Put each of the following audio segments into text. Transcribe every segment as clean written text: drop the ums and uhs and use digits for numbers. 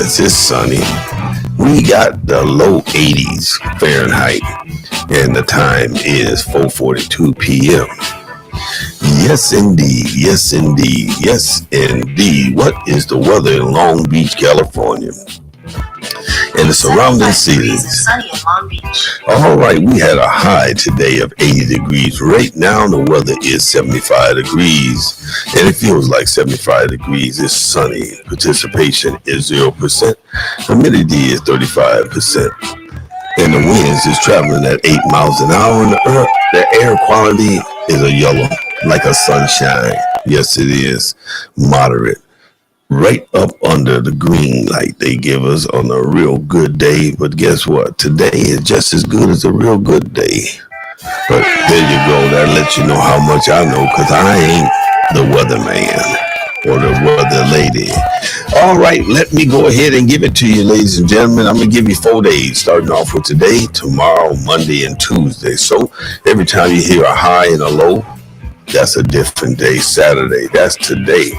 Yes, it's sunny. We got the low 80s Fahrenheit, and the time is 4:42 p.m. Yes, indeed. Yes, indeed. Yes, indeed. What is the weather in Long Beach, California, and the surrounding cities? Sunny in Long Beach. All right, we had a high today of 80 degrees. Right now, the weather is 75 degrees, and it feels like 75 degrees. It's sunny. Participation is 0%. Humidity is 35%. And the winds is traveling at 8 miles an hour. And the air quality is a yellow, like a sunshine. Yes, it is. Moderate. Right up under the green light they give us on a real good day. But guess what? Today is just as good as a real good day. But there you go. That lets you know how much I know, because I ain't the weatherman or the weather lady. All right, let me go ahead and give it to you, ladies and gentlemen. I'm going to give you 4 days, starting off with today, tomorrow, Monday, and Tuesday. So every time you hear a high and a low, that's a different day. Saturday, that's today.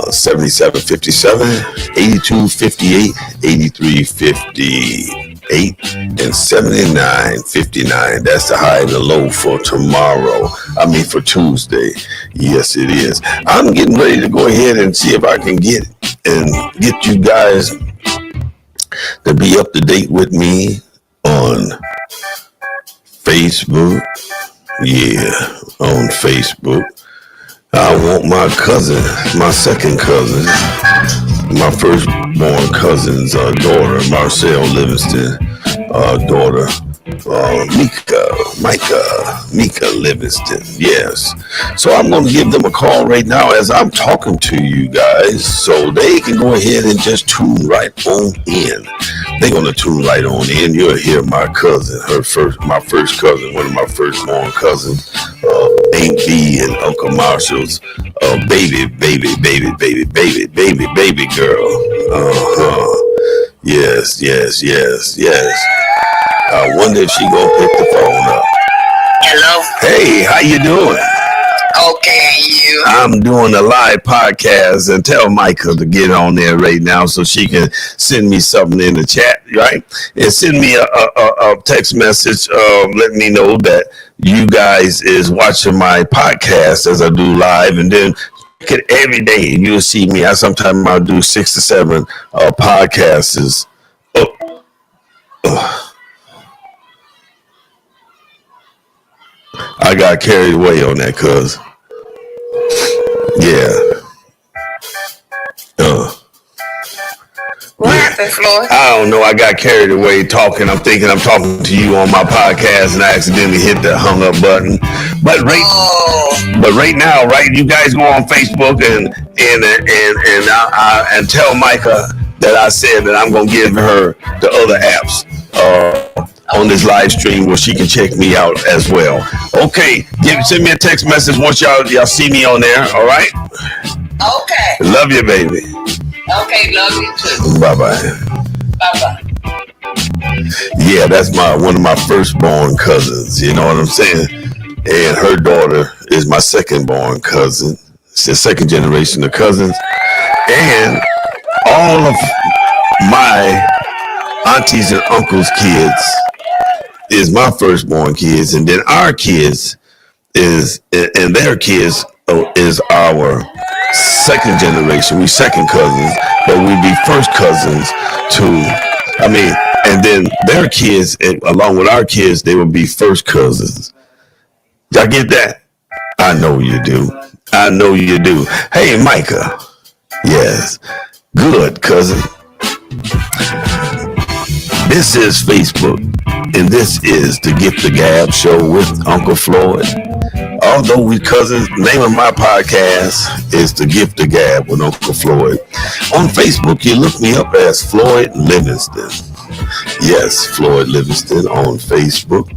77.57, 82.58, 83.58, and 79.59. That's the high and the low for tomorrow. For Tuesday. Yes, it is. I'm getting ready to go ahead and see if I can get you guys to be up to date with me on Facebook. Yeah, on Facebook. I want my cousin, my second cousin, my firstborn cousin's daughter, Marcel Livingston, daughter, Mika Livingston. Yes. So I'm going to give them a call right now as I'm talking to you guys, so they can go ahead and just tune right on in. They're going to tune right on in. You'll hear my cousin, my first cousin, one of my firstborn cousins, Aunt B and Uncle Marshall's baby girl. Yes. I wonder if she gonna pick the phone up. Hello. Hey, how you doing? Okay, and you? I'm doing a live podcast, and tell Micah to get on there right now so she can send me something in the chat, right? And send me a text message, let me know that you guys is watching my podcast as I do live, and then every day you'll see me. Sometimes I'll do 6 to 7 podcasts. I got carried away on that, cuz. Yeah. What happened, Floyd? I don't know. I got carried away talking. I'm thinking I'm talking to you on my podcast, and I accidentally hit the hung up button. But right now, right? You guys go on Facebook and tell Micah that I said that I'm gonna give her the other apps on this live stream where she can check me out as well. Okay, send me a text message once y'all see me on there. All right. Okay. Love you, baby. Okay, love you too. Bye-bye. Bye-bye. Yeah, that's one of my firstborn cousins. You know what I'm saying? And her daughter is my secondborn cousin. It's the second generation of cousins. And all of my aunties and uncles' kids is my firstborn kids, and then our kids and their kids is our second generation. We second cousins, but we be first cousins to, and then their kids, along with our kids, they would be first cousins. Y'all get that? I know you do. I know you do. Hey, Micah. Yes. Good, cousin. This is Facebook, and this is the Gift the Gab show with Uncle Floyd. Although we cousins, the name of my podcast is The Gift the Gab with Uncle Floyd. On Facebook, you look me up as Floyd Livingston. Yes, Floyd Livingston on Facebook.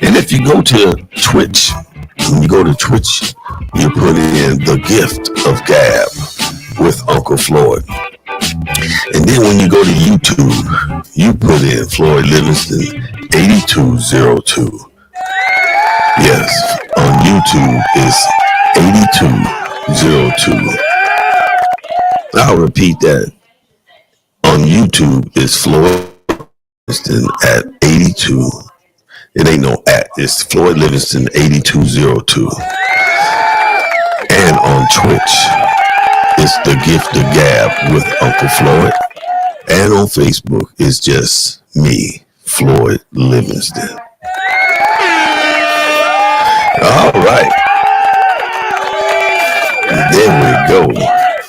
And if you go to Twitch, when you go to Twitch, you put in The Gift of Gab with Uncle Floyd. And then when you go to YouTube, you put in Floyd Livingston 8202. Yes, on YouTube is 8202. I'll repeat that. on YouTube is Floyd Livingston at 82. It ain't no at. It's Floyd Livingston 8202. And on Twitch, it's The Gift of Gab with Uncle Floyd. And on Facebook, it's just me, Floyd Livingston. All right.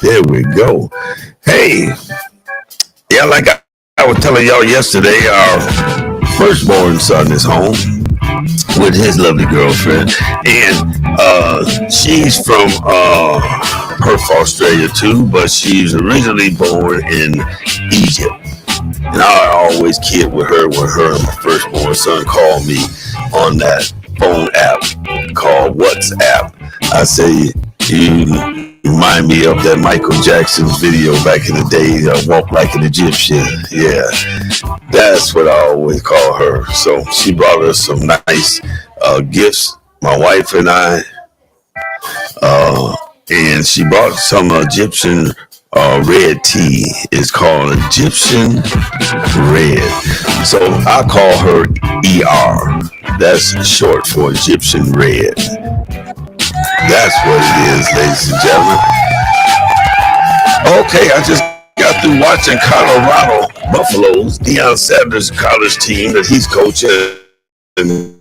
There we go. Hey, yeah, like I was telling y'all yesterday, our firstborn son is home with his lovely girlfriend, and she's from Perth, Australia too, but she's originally born in Egypt. And I always kid with her when her and my firstborn son called me on that phone app called WhatsApp. I say, you remind me of that Michael Jackson's video back in the day, Walk Like an Egyptian. Yeah, that's what I always call her. So she brought us some nice gifts, my wife and I, and she brought some Egyptian red tea. It's called Egyptian Red. So I call her ER. That's short for Egyptian Red. That's what it is, ladies and gentlemen. Okay, I just got through watching Colorado Buffaloes, Deion Sanders' college team that he's coaching. And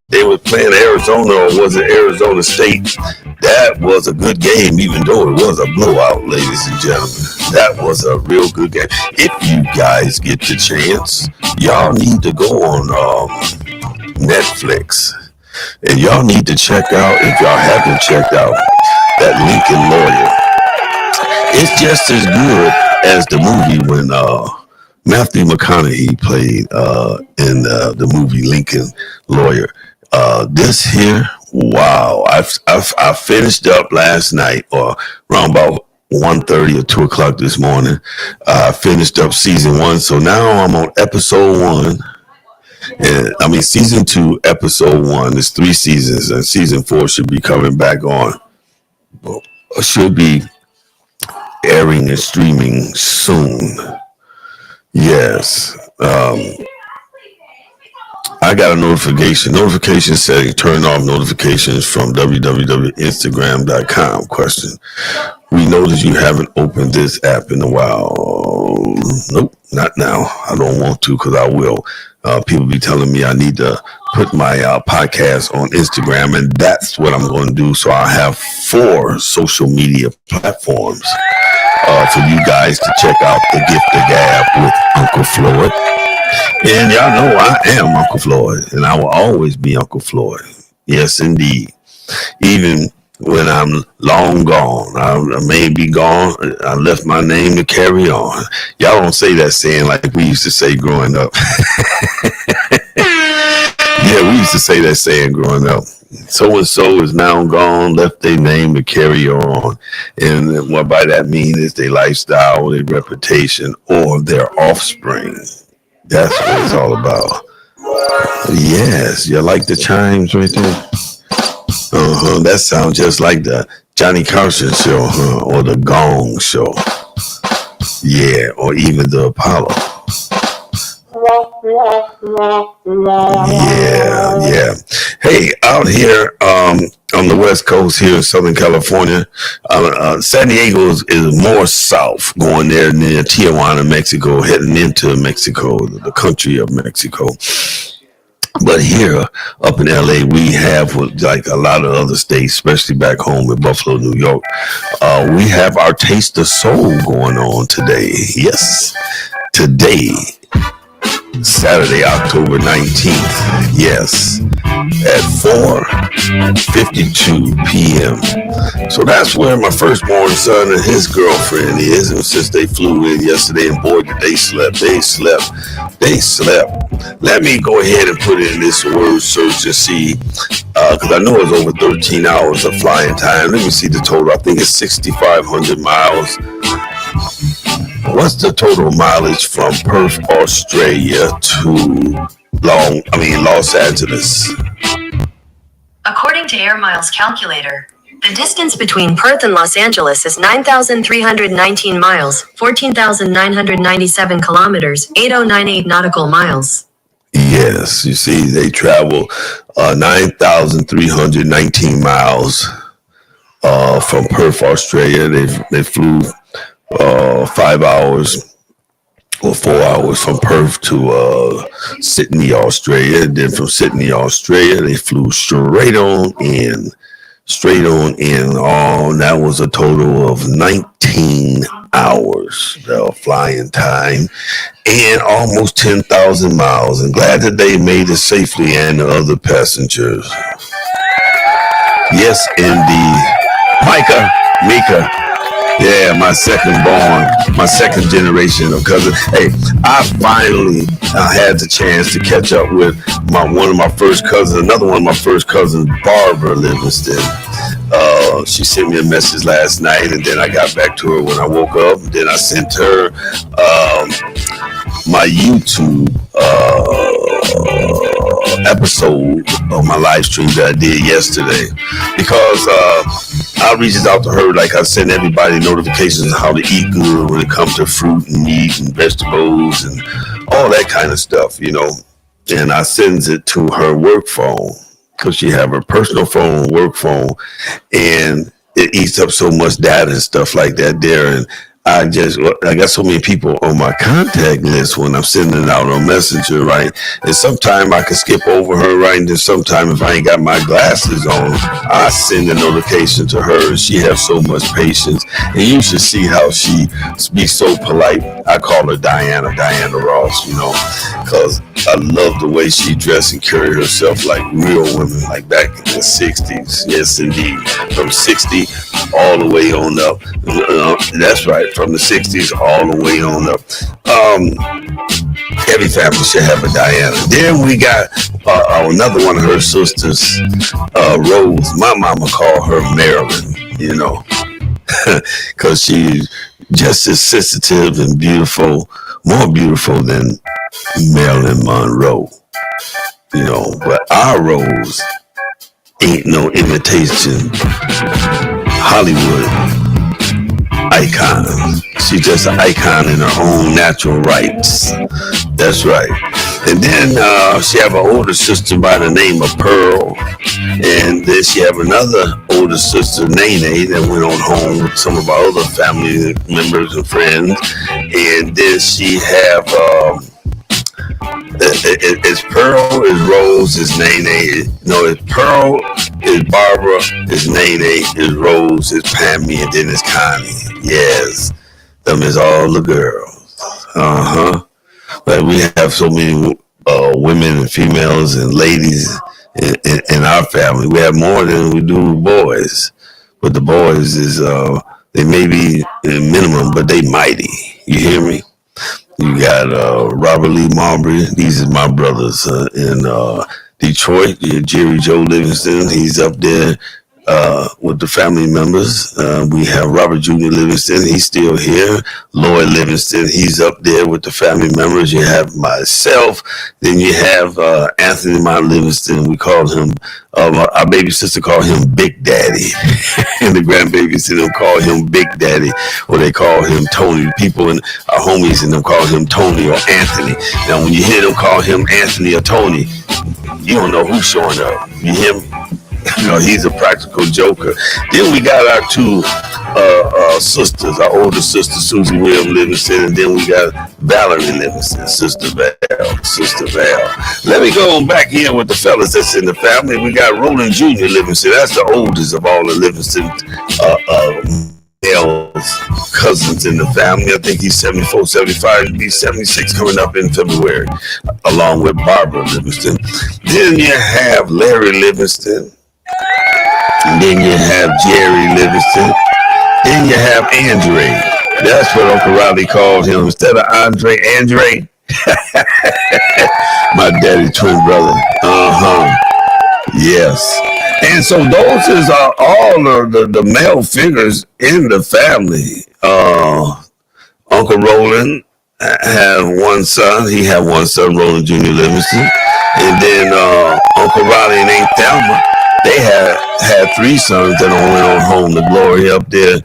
they were playing Arizona, or was it Arizona State? That was a good game, even though it was a blowout, ladies and gentlemen. That was a real good game. If you guys get the chance, y'all need to go on Netflix. And y'all need to check out, if y'all haven't checked out, that Lincoln Lawyer. It's just as good as the movie when Matthew McConaughey played in the movie Lincoln Lawyer. This here, wow. I finished up last night, or around about 1:30 or 2 o'clock this morning. I finished up season 1, so now I'm on episode 1. And I mean, season 2, episode 1. There's 3 seasons, and season 4 should be coming back on. Should be airing and streaming soon. Yes. I got a notification setting, turn off notifications from www.instagram.com. Question. We noticed you haven't opened this app in a while. Nope, not now. I don't want to, because I will. People be telling me I need to put my podcast on Instagram, and that's what I'm going to do. So I have 4 social media platforms for you guys to check out The Gift of Gab with Uncle Floyd. And y'all know I am Uncle Floyd, and I will always be Uncle Floyd. Yes, indeed. Even when I'm long gone, I may be gone. I left my name to carry on. Y'all don't say that saying like we used to say growing up. Yeah, we used to say that saying growing up. So-and-so is now gone, left their name to carry on. And what by that mean is their lifestyle, their reputation, or their offspring. That's what it's all about. Yes, you like the chimes right there? That sounds just like the Johnny Carson show, or the Gong show. Yeah, or even the Apollo. Yeah. Hey, out here on the West Coast here in Southern California, San Diego is more south, going there near Tijuana, Mexico, heading into Mexico, the country of Mexico. But here, up in LA, we have, like a lot of other states, especially back home in Buffalo, New York, we have our Taste of Soul going on today. Yes, today, Saturday, October 19th. Yes, at 4:52 p.m. So that's where my firstborn son and his girlfriend is. And since they flew in yesterday, and boy, did they slept. Let me go ahead and put in this word search and see, because I know it's over 13 hours of flying time. Let me see the total. I think it's 6,500 miles. What's the total mileage from Perth, Australia to Los Angeles? According to Air Miles Calculator, The distance between Perth and Los Angeles is 9,319 miles, 14,997 kilometers, 8,098 nautical miles. Yes, you see, they travel 9,319 miles from Perth, Australia. They flew 5 hours or 4 hours from Perth to Sydney, Australia. Then from Sydney, Australia, they flew straight on in. That was a total of 19 hours flying time and almost 10,000 miles. And glad that they made it safely and the other passengers. Yes, indeed. Mika. Yeah, my second generation of cousin. Hey, I finally had the chance to catch up with one of my first cousins, another one of my first cousins, Barbara Livingston. She sent me a message last night, and then I got back to her when I woke up. Then I sent her my YouTube episode of my live stream that I did yesterday, because I reaches out to her like I send everybody notifications on how to eat good when it comes to fruit and meat and vegetables and all that kind of stuff, and I sends it to her work phone, because she have her personal phone, work phone, and it eats up so much data and stuff like that there. And I got so many people on my contact list when I'm sending it out on Messenger, right? And sometimes I can skip over her, right? And then sometimes if I ain't got my glasses on, I send a notification to her. And she has so much patience. And you should see how she speaks so polite. I call her Diana Ross, because I love the way she dressed and carried herself like real women, like back in the 60s. Yes, indeed. From 60 all the way on up. That's right. From the 60s all the way on up. Every family should have a Diana. Then we got another one of her sisters, Rose. My mama called her Marilyn, because she's just as sensitive and beautiful, more beautiful than Marilyn Monroe. But our Rose ain't no imitation Hollywood icon. She's just an icon in her own natural rights. That's right. And then she have an older sister by the name of Pearl. And then she have another older sister, Nene, that went on home with some of our other family members and friends. And then she have it's Pearl, it's Rose, it's Nene. No, it's Pearl, it's Barbara, it's Nene, it's Rose, it's Pammy, and then it's Connie. Yes, them is all the girls. But we have so many women and females and ladies in our family. We have more than we do boys. But the boys is they may be minimum, but they mighty. You hear me? You got Robert Lee Marbury. These are my brothers in Detroit. Jerry Joe Livingston. He's up there with the family members. We have Robert Jr. Livingston. He's still here. Lloyd Livingston. He's up there with the family members. You have myself. Then you have Anthony Mount Livingston. We call him, our baby sister called him Big Daddy. And the grandbabies in them call him Big Daddy, or they call him Tony. People and our homies in them call him Tony or Anthony. Now, when you hear them call him Anthony or Tony, you don't know who's showing up. You hear me? He's a practical joker. Then we got our two sisters, our older sister, Susie William Livingston, and then we got Valerie Livingston, Sister Val. Let me go on back here with the fellas that's in the family. We got Roland Jr. Livingston. That's the oldest of all the Livingston male cousins in the family. I think he's 74, 75, he'll be 76 coming up in February, along with Barbara Livingston. Then you have Larry Livingston. And then you have Jerry Livingston. Then you have Andre. That's what Uncle Riley called him. Instead of Andre. My daddy twin brother. Yes. And so those is all the male figures in the family. Uncle Roland have one son. He had one son, Roland Jr. Livingston. And then Uncle Riley and Aunt Thelma. They had three sons that went on home to glory up there,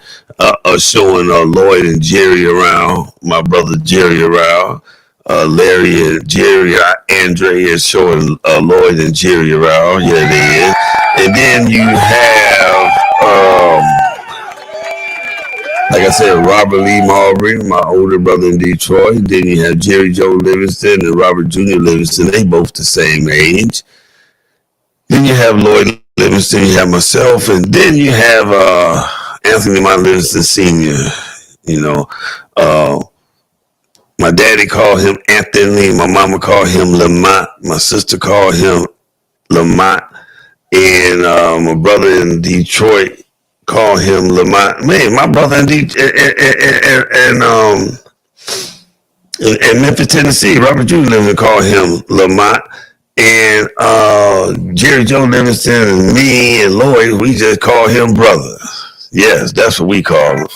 showing Lloyd and Jerry around. My brother Jerry around. Larry and Jerry, Andre is showing Lloyd and Jerry around. Yeah, they is. And then you have, like I said, Robert Lee Marbury, my older brother in Detroit. Then you have Jerry Joe Livingston and Robert Jr. Livingston. They both the same age. Then you have Lloyd Livingston. You have myself, and then you have Anthony Mount Livingston Sr. You know. My daddy called him Anthony. My mama called him Lamont. My sister called him Lamont. And my brother in Detroit called him Lamont. Man, my brother in Detroit in Memphis, Tennessee, Robert Jr. Livingston called him Lamont. And Jerry Joe Livingston and me and Lloyd, we just call him brother. Yes, that's what we call him.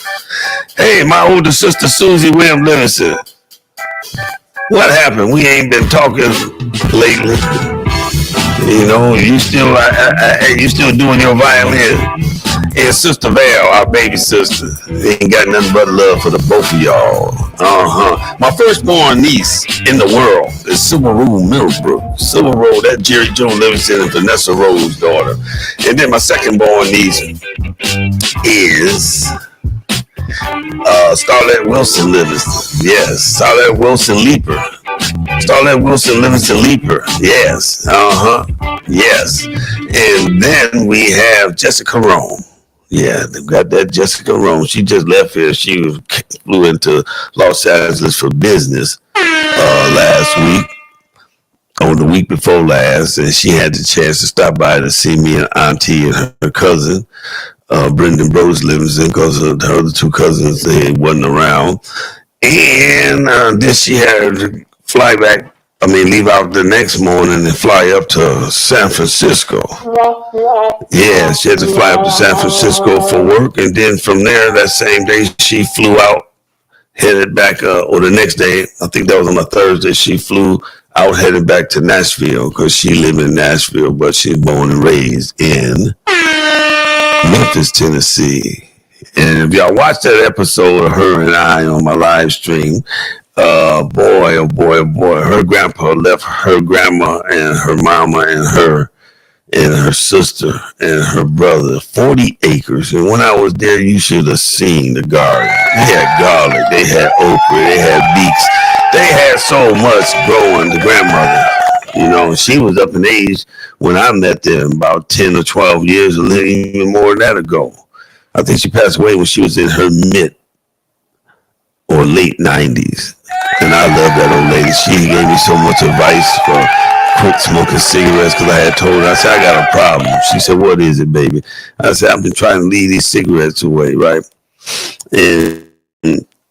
Hey, my older sister Susie William Livingston. What happened? We ain't been talking lately. You know, you still doing your violin. And Sister Val, our baby sister, ain't got nothing but love for the both of y'all. My firstborn niece in the world is Silver Rule Middlebrook. Silver Rule, that Jerry Joe Livingston and Vanessa Rose's daughter. And then my second-born niece is Starlette Wilson Livingston. Yes, Starlette Wilson Leaper. Starlette Wilson Livingston Leaper. Yes. Yes. And then we have Jessica Rome. Yeah, they've got that Jessica Rome. She just left here. She flew into Los Angeles for business last week, or the week before last, and she had the chance to stop by to see me and Auntie and her cousin, Brendan Brose Livingston, because her other two cousins, they wasn't around. And then she had to fly back, leave out the next morning and fly up to San Francisco. Yeah, she had to fly up to San Francisco for work. And then from there, that same day, she flew out, headed back, or the next day, I think that was on a Thursday, she flew out, headed back to Nashville, because she lived in Nashville, but she's born and raised in Memphis, Tennessee. And if y'all watch that episode of her and I on my live stream, boy, her grandpa left her grandma and her mama and her sister and her brother 40 acres. And when I was there, you should have seen the garden. They had garlic, they had okra, they had beets. They had so much growing, the grandmother. You know, she was up in age when I met them, about 10 or 12 years, or even more than that ago. I think she passed away when she was in her mid or late 90s. And I love that old lady. She gave me so much advice for quit smoking cigarettes, because I had told her, I said, I got a problem. She said, what is it, baby? I said, I've been trying to leave these cigarettes away, right? And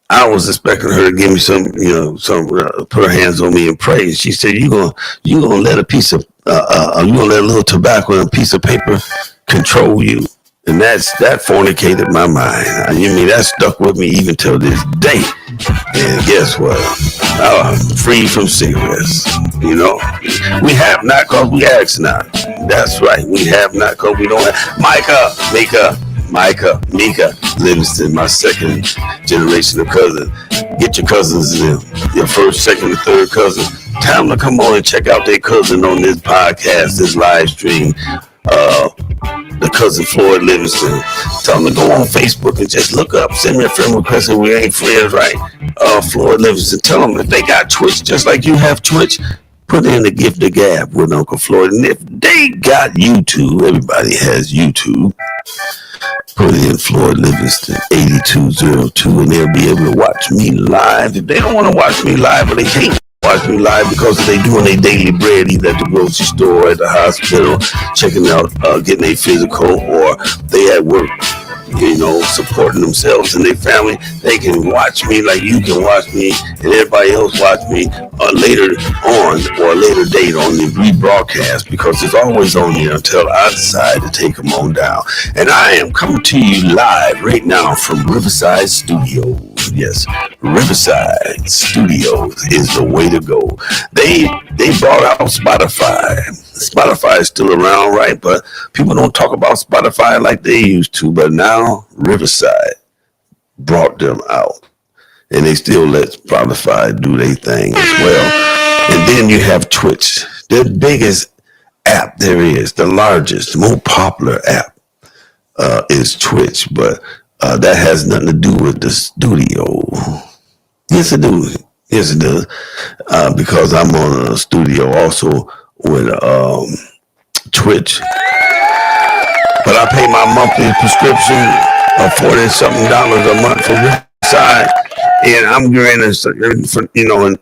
I was expecting her to give me some, put her hands on me and pray. And she said, you gonna let a piece of, you gonna let a little tobacco and a piece of paper control you. And that fornicated my mind. That stuck with me even till this day. And guess what? I'm free from cigarettes. We have not because we ask not. That's right. We have not because we don't have. Micah Livingston, my second generation of cousin. Get your cousins in, your first, second, and third cousin. Tell them to come on and check out their cousin on this podcast, this live stream. The cousin Floyd Livingston. Tell them to go on Facebook and just look up, send me a friend request, and we ain't friends, right? Floyd Livingston. Tell them if they got Twitch, just like you have Twitch, put in the gift of gab with Uncle Floyd. And if they got YouTube, everybody has YouTube. Put in Floyd Livingston 8202, and they'll be able to watch me live. If they don't want to watch me live, but they can't watch me live because they doing their daily bread, either at the grocery store, at the hospital, checking out, getting a physical, or they at work, supporting themselves and their family. They can watch me like you can watch me, and everybody else watch me later on, or a later date on the rebroadcast, because it's always on here until I decide to take them on down. And I am coming to you live right now from Riverside Studios. Yes, Riverside Studios is the way to go. They brought out Spotify. Spotify is still around, right? But people don't talk about Spotify like they used to. But now Riverside brought them out, and they still let Spotify do their thing as well. And then you have Twitch, the biggest app there is, the largest, most popular app is Twitch, but that has nothing to do with the studio. Yes, it does. Yes, it does. Because I'm on a studio also with Twitch, but I pay my monthly prescription of $40-something a month for Riverside, and I'm going to, and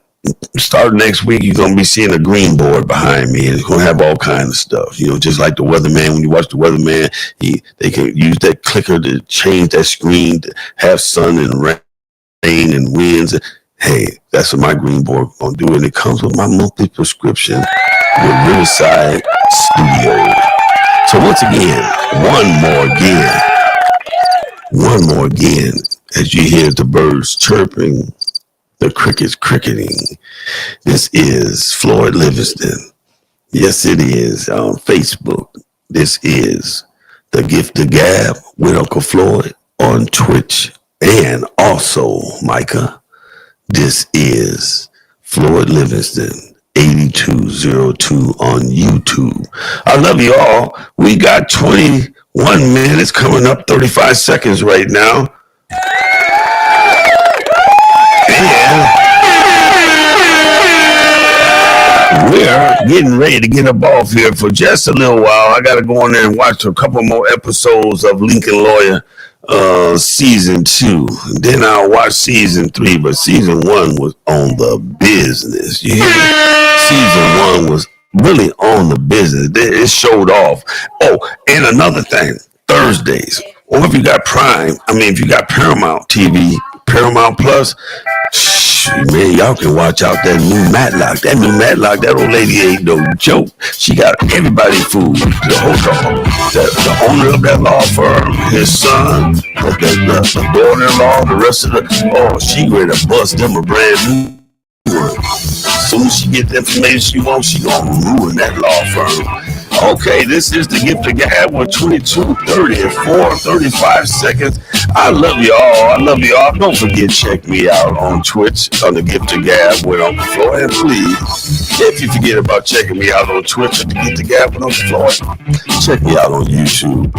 starting next week, you're going to be seeing a green board behind me, and it's going to have all kinds of stuff. Just like the weatherman. When you watch the weatherman, they can use that clicker to change that screen to have sun and rain and winds. Hey, that's what my green board going to do, and it comes with my monthly prescription with Riverside Studio. So once again, one more again, as you hear the birds chirping, the crickets cricketing. This is Floyd Livingston. Yes, it is on Facebook. This is The Gift of Gab with Uncle Floyd on Twitch, and also Micah. This is Floyd Livingston 8202 on YouTube. I love you all. We got 21 minutes coming up, 35 seconds right now. We're getting ready to get up off here for just a little while. I got to go in there and watch a couple more episodes of Lincoln Lawyer season 2. Then I'll watch season 3, but season 1 was on the business. You hear me? Season 1 was really on the business. It showed off. Oh, and another thing, Thursdays, or if you got if you got Paramount TV, Paramount Plus, man, y'all can watch out that new Matlock. That new Matlock, that old lady ain't no joke. She got everybody food. The owner of that law firm, his son, the daughter-in-law, the rest of she ready to bust them a brand new one. As soon as she get the information she wants, she gonna ruin that law firm. Okay, this is The Gift of Gab with 22:30 and 4:35 seconds. I love y'all. Don't forget, check me out on Twitch on The Gift of Gab with Uncle Floyd. And please, if you forget about checking me out on Twitch at The Gift of Gab with Uncle Floyd, check me out on YouTube,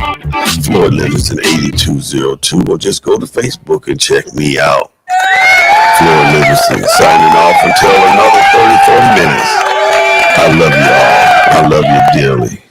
Floyd Livingston 8202, or just go to Facebook and check me out. Floyd Livingston signing off until another 30, 40 minutes. I love y'all. I love you dearly.